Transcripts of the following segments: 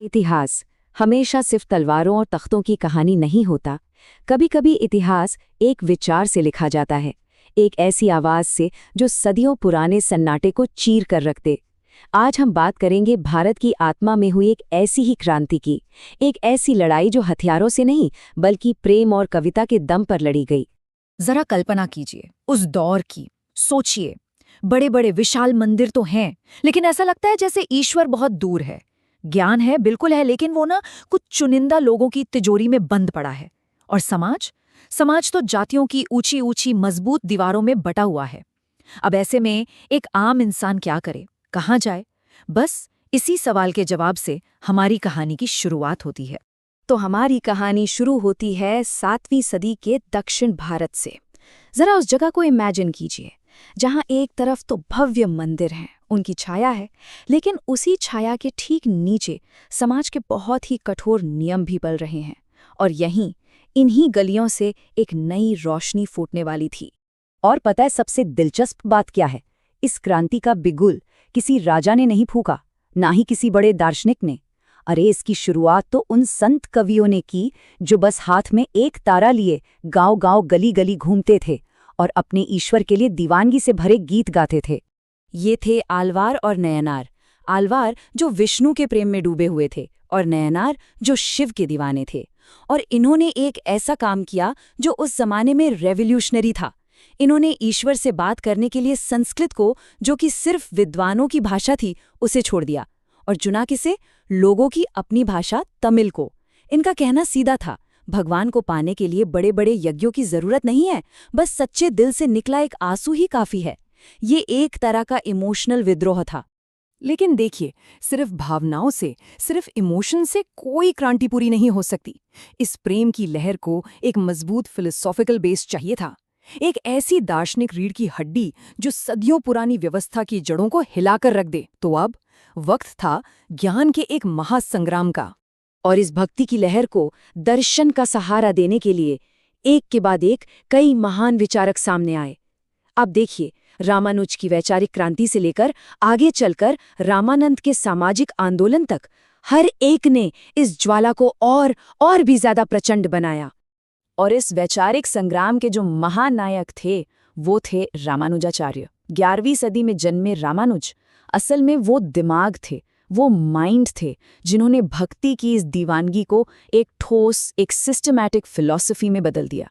इतिहास हमेशा सिर्फ तलवारों और तख्तों की कहानी नहीं होता। कभी कभी इतिहास एक विचार से लिखा जाता है, एक ऐसी आवाज से जो सदियों पुराने सन्नाटे को चीर कर रख दे। आज हम बात करेंगे भारत की आत्मा में हुई एक ऐसी ही क्रांति की, एक ऐसी लड़ाई जो हथियारों से नहीं बल्कि प्रेम और कविता के दम पर लड़ी गई। जरा कल्पना कीजिए उस दौर की। सोचिए, बड़े बड़े विशाल मंदिर तो हैं, लेकिन ऐसा लगता है जैसे ईश्वर बहुत दूर है। ज्ञान है, बिल्कुल है, लेकिन वो ना कुछ चुनिंदा लोगों की तिजोरी में बंद पड़ा है। और समाज समाज तो जातियों की ऊंची ऊंची मजबूत दीवारों में बटा हुआ है। अब ऐसे में एक आम इंसान क्या करे, कहाँ जाए? बस इसी सवाल के जवाब से हमारी कहानी की शुरुआत होती है। तो हमारी कहानी शुरू होती है 7वीं सदी के दक्षिण भारत से। जरा उस जगह को इमेजिन कीजिए, जहां एक तरफ तो भव्य मंदिर हैं, उनकी छाया है, लेकिन उसी छाया के ठीक नीचे समाज के बहुत ही कठोर नियम भी पल रहे हैं। और इन्हीं गलियों से एक नई रोशनी फूटने वाली थी। और पता है सबसे दिलचस्प बात क्या है? इस क्रांति का बिगुल किसी राजा ने नहीं फूका, ना ही किसी बड़े दार्शनिक ने। अरे इसकी शुरुआत तो उन संत कवियों ने की जो बस हाथ में एक तारा लिए गांव-गांव गली-गली घूमते थे और अपने ईश्वर के लिए दीवानगी से भरे गीत गाते थे। ये थे आलवार और नयनार। आलवार जो विष्णु के प्रेम में डूबे हुए थे और नयनार जो शिव के दीवाने थे। और इन्होंने एक ऐसा काम किया जो उस जमाने में रेवोल्यूशनरी था। इन्होंने ईश्वर से बात करने के लिए संस्कृत को, जो कि सिर्फ विद्वानों की भाषा थी, उसे छोड़ दिया और चुना किसे? लोगों की अपनी भाषा तमिल को। इनका कहना सीधा था, भगवान को पाने के लिए बड़े बड़े यज्ञों की जरूरत नहीं है, बस सच्चे दिल से निकला एक आंसू ही काफी है। ये एक तरह का इमोशनल विद्रोह था। लेकिन देखिए, सिर्फ भावनाओं से, सिर्फ इमोशन से कोई क्रांति पूरी नहीं हो सकती। इस प्रेम की लहर को एक मजबूत फिलोसॉफिकल बेस चाहिए था, एक ऐसी दार्शनिक रीढ़ की हड्डी जो सदियों पुरानी व्यवस्था की जड़ों को हिलाकर रख दे। तो अब वक्त था ज्ञान के एक महासंग्राम का। और इस भक्ति की लहर को दर्शन का सहारा देने के लिए एक के बाद एक कई महान विचारक सामने आए। अब देखिए, रामानुज की वैचारिक क्रांति से लेकर आगे चलकर रामानंद के सामाजिक आंदोलन तक, हर एक ने इस ज्वाला को और भी ज्यादा प्रचंड बनाया। और इस वैचारिक संग्राम के जो महानायक थे वो थे रामानुजाचार्य। 11वीं सदी में जन्मे रामानुज असल में वो दिमाग थे, वो माइंड थे, जिन्होंने भक्ति की इस दीवानगी को एक ठोस, एक सिस्टमैटिक फिलॉसफी में बदल दिया।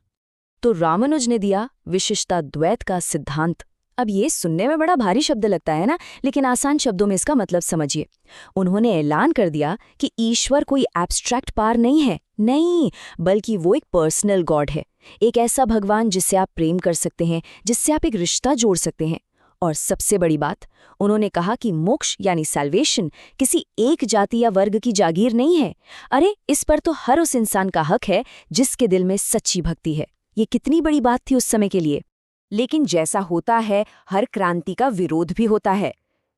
तो रामानुज ने दिया विशिष्टा द्वैत का सिद्धांत। अब ये सुनने में बड़ा भारी शब्द लगता है ना, लेकिन आसान शब्दों में इसका मतलब समझिए। उन्होंने ऐलान कर दिया कि ईश्वर कोई एब्स्ट्रैक्ट पावर नहीं है, नहीं, बल्कि वो एक पर्सनल गॉड है, एक ऐसा भगवान जिससे आप प्रेम कर सकते हैं, जिससे आप एक रिश्ता जोड़ सकते हैं। और सबसे बड़ी बात, उन्होंने कहा कि मोक्ष यानी सैल्वेशन किसी एक जाति या वर्ग की जागीर नहीं है। अरे इस पर तो हर उस इंसान का हक है जिसके दिल में सच्ची भक्ति है। ये कितनी बड़ी बात थी उस समय के लिए। लेकिन जैसा होता है, हर क्रांति का विरोध भी होता है।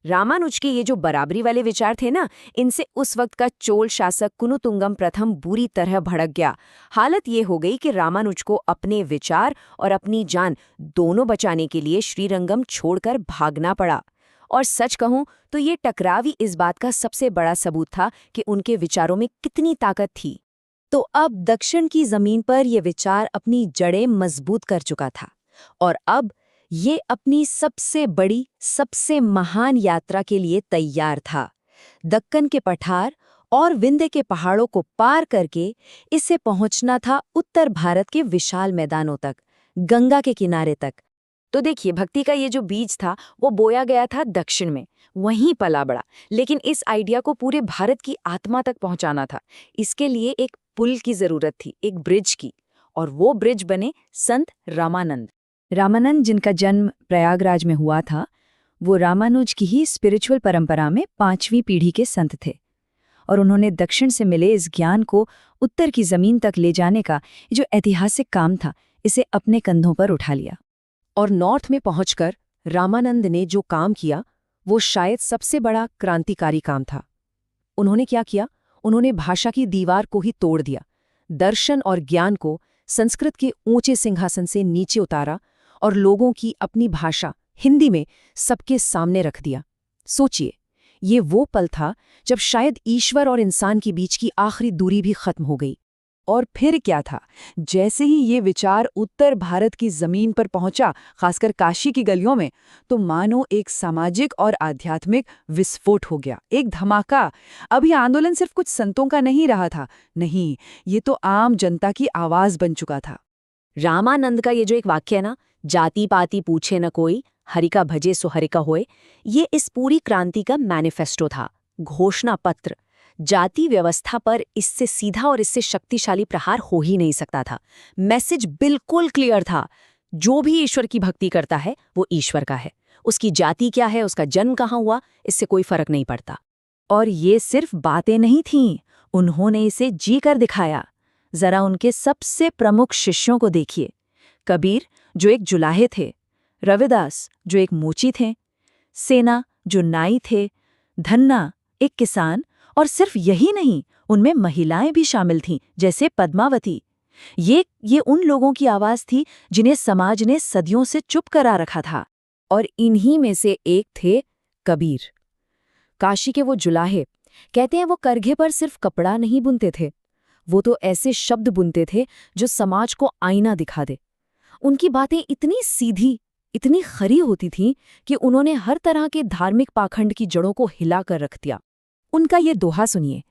रामानुज के ये जो बराबरी वाले विचार थे ना, इनसे उस वक्त का चोल शासक कुलोत्तुंगम प्रथम बुरी तरह भड़क गया। हालत ये हो गई कि रामानुज को अपने विचार और अपनी जान दोनों बचाने के लिए श्रीरंगम छोड़कर भागना पड़ा। और सच कहूं तो ये टकराव ही इस बात का सबसे बड़ा सबूत था कि उनके विचारों में कितनी ताकत थी। तो अब दक्षिण की जमीन पर यह विचार अपनी जड़ें मजबूत कर चुका था और अब ये अपनी सबसे बड़ी, सबसे महान यात्रा के लिए तैयार था। दक्कन के पठार और विंध्य के पहाड़ों को पार करके इसे पहुंचना था उत्तर भारत के विशाल मैदानों तक, गंगा के किनारे तक। तो देखिए, भक्ति का ये जो बीज था वो बोया गया था दक्षिण में, वहीं पला बड़ा। लेकिन इस आइडिया को पूरे भारत की आत्मा तक पहुंचाना था। इसके लिए एक पुल की जरूरत थी, एक ब्रिज की, और वो ब्रिज बने संत रामानंद। रामानंद, जिनका जन्म प्रयागराज में हुआ था, वो रामानुज की ही स्पिरिचुअल परंपरा में 5वीं पीढ़ी के संत थे। और उन्होंने दक्षिण से मिले इस ज्ञान को उत्तर की जमीन तक ले जाने का जो ऐतिहासिक काम था, इसे अपने कंधों पर उठा लिया। और नॉर्थ में पहुंचकर रामानंद ने जो काम किया वो शायद सबसे बड़ा क्रांतिकारी काम था। उन्होंने क्या किया? उन्होंने भाषा की दीवार को ही तोड़ दिया, दर्शन और ज्ञान को संस्कृत के ऊंचे सिंहासन से नीचे उतारा और लोगों की अपनी भाषा हिंदी में सबके सामने रख दिया। सोचिए, ये वो पल था जब शायद ईश्वर और इंसान के बीच की आखिरी दूरी भी खत्म हो गई। और फिर क्या था, जैसे ही ये विचार उत्तर भारत की जमीन पर पहुंचा, खासकर काशी की गलियों में, तो मानो एक सामाजिक और आध्यात्मिक विस्फोट हो गया, एक धमाका। अब ये आंदोलन सिर्फ कुछ संतों का नहीं रहा था, नहीं, ये तो आम जनता की आवाज बन चुका था। रामानंद का ये जो एक वाक्य है ना, जाति पाति पूछे न कोई, हरि का भजे सो हरि का होए, ये इस पूरी क्रांति का मैनिफेस्टो था, घोषणा पत्र। जाति व्यवस्था पर इससे सीधा और इससे शक्तिशाली प्रहार हो ही नहीं सकता था। मैसेज बिल्कुल क्लियर था, जो भी ईश्वर की भक्ति करता है वो ईश्वर का है, उसकी जाति क्या है, उसका जन्म कहाँ हुआ, इससे कोई फर्क नहीं पड़ता। और ये सिर्फ बातें नहीं थीं, उन्होंने इसे जी कर दिखाया। जरा उनके सबसे प्रमुख शिष्यों को देखिए। कबीर, जो एक जुलाहे थे, रविदास, जो एक मोची थे, सेना, जो नाई थे, धन्ना, एक किसान, और सिर्फ यही नहीं, उनमें महिलाएं भी शामिल थीं, जैसे पद्मावती। ये उन लोगों की आवाज थी जिन्हें समाज ने सदियों से चुप करा रखा था। और इन्हीं में से एक थे कबीर, काशी के वो जुलाहे। कहते हैं वो करघे पर सिर्फ कपड़ा नहीं बुनते थे, वो तो ऐसे शब्द बुनते थे जो समाज को आईना दिखा दे। उनकी बातें इतनी सीधी, इतनी खरी होती थीं कि उन्होंने हर तरह के धार्मिक पाखंड की जड़ों को हिलाकर रख दिया। उनका ये दोहा सुनिए,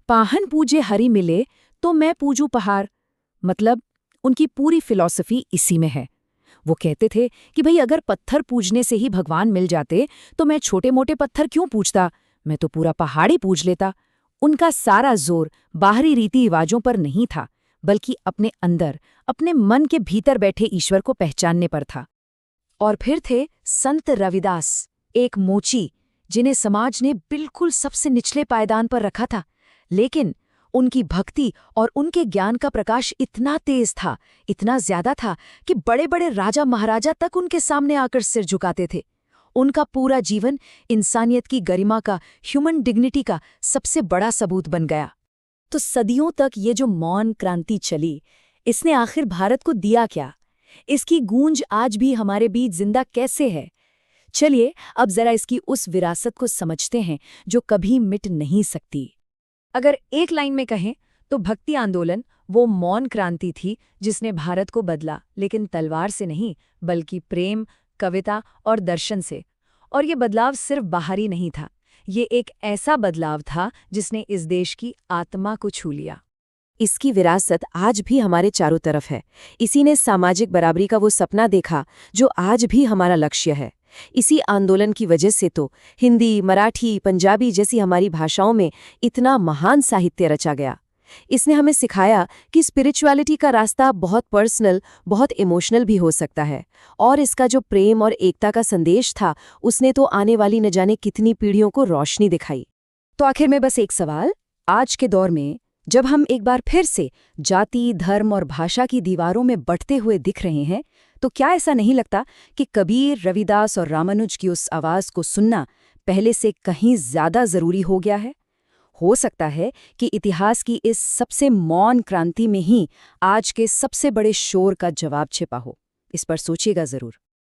पाहन पूजे हरि मिले तो मैं पूजू पहाड़। मतलब उनकी पूरी फिलॉसफी इसी में है। वो कहते थे कि भाई अगर पत्थर पूजने से ही भगवान मिल जाते तो मैं छोटे मोटे पत्थर क्यों पूजता, मैं तो पूरा पहाड़ ही पूज लेता। उनका सारा जोर बाहरी रीति रिवाजों पर नहीं था, बल्कि अपने अंदर, अपने मन के भीतर बैठे ईश्वर को पहचानने पर था। और फिर थे संत रविदास, एक मोची जिन्हें समाज ने बिल्कुल सबसे निचले पायदान पर रखा था, लेकिन उनकी भक्ति और उनके ज्ञान का प्रकाश इतना तेज था, इतना ज्यादा था कि बड़े बड़े राजा महाराजा तक उनके सामने आकर सिर झुकाते थे। उनका पूरा जीवन इंसानियत की गरिमा का, ह्यूमन डिग्निटी का सबसे बड़ा सबूत बन गया। तो सदियों तक ये जो मौन क्रांति चली, इसने आखिर भारत को दिया क्या? इसकी गूंज आज भी हमारे बीच जिंदा कैसे है? चलिए अब जरा इसकी उस विरासत को समझते हैं जो कभी मिट नहीं सकती। अगर एक लाइन में कहें तो भक्ति आंदोलन वो मौन क्रांति थी जिसने भारत को बदला, लेकिन तलवार से नहीं, बल्कि प्रेम, कविता और दर्शन से। और ये बदलाव सिर्फ बाहरी नहीं था, ये एक ऐसा बदलाव था जिसने इस देश की आत्मा को छू लिया। इसकी विरासत आज भी हमारे चारों तरफ है। इसी ने सामाजिक बराबरी का वो सपना देखा जो आज भी हमारा लक्ष्य है। इसी आंदोलन की वजह से तो हिंदी, मराठी, पंजाबी जैसी हमारी भाषाओं में इतना महान साहित्य रचा गया। इसने हमें सिखाया कि स्पिरिचुअलिटी का रास्ता बहुत पर्सनल, बहुत इमोशनल भी हो सकता है। और इसका जो प्रेम और एकता का संदेश था, उसने तो आने वाली न जाने कितनी पीढ़ियों को रोशनी दिखाई। तो आखिर में बस एक सवाल, आज के दौर में जब हम एक बार फिर से जाति, धर्म और भाषा की दीवारों में बंटते हुए दिख रहे हैं, तो क्या ऐसा नहीं लगता कि कबीर, रविदास और रामानुज की उस आवाज को सुनना पहले से कहीं ज्यादा जरूरी हो गया है? हो सकता है कि इतिहास की इस सबसे मौन क्रांति में ही आज के सबसे बड़े शोर का जवाब छिपा हो। इस पर सोचिएगा जरूर।